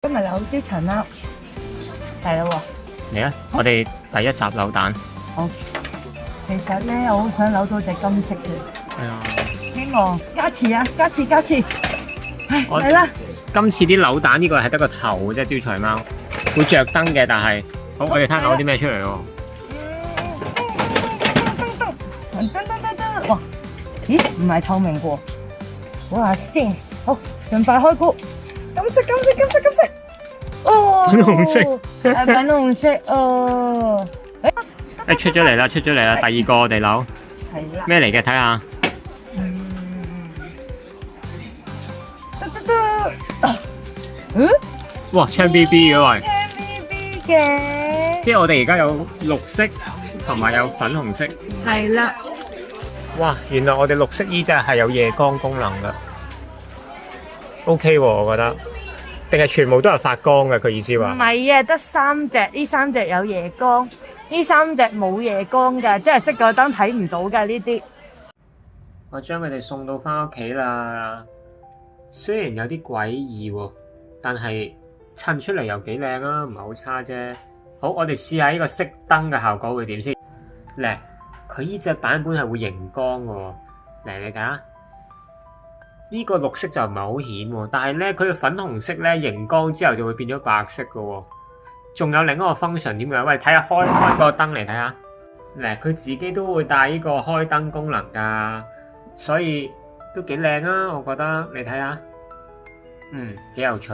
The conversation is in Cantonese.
今日有啲長啦，係啦喎。嚟啊！我哋第一集扭蛋。好，其實咧，我好想扭到隻金色嘅，係啊，希望加持啊，加持加持！唉，我嚟啦！今次啲扭蛋呢個係得個頭啫，招財貓會着燈嘅，但係好，我哋睇下扭啲咩出嚟喎。哇！咦，唔係透明喎。哇先，好，盡快開估。金色，金色，金色，金色。哦，粉紅色，係粉紅色哦。誒出咗嚟啦，出咗嚟啦，第二個我哋扭係啦。咩嚟嘅？睇下。嗯？哇，青 B B 嘅喂，青 B B 嘅。即係我哋而家有綠色同埋有粉紅色。係啦。哇，原來我哋綠色呢隻係有夜光功能噶。OK 喎，我覺得。定係全部都係發光嘅？佢意思唔話。係啊，得三隻，呢三隻有夜光，呢三隻冇夜光㗎，即係熄咗燈睇唔到㗎呢啲。我將佢哋送到返屋企啦。雖然有啲詭異喎，但係襯出嚟又幾靚啊，唔係好差啫。好，我哋試下呢個熄燈嘅效果會點先。嚟，佢呢隻版本係會熒光嘅喎。嚟，你睇下。呢個綠色就唔係好顯喎，但係咧佢嘅粉紅色咧熒光之後就會變咗白色嘅喎。仲有另一個 function 點樣？喂，睇下開個燈嚟睇下。嗱，佢自己都會帶呢個開燈功能㗎，所以都幾靚啊！我覺得你睇下，幾有趣。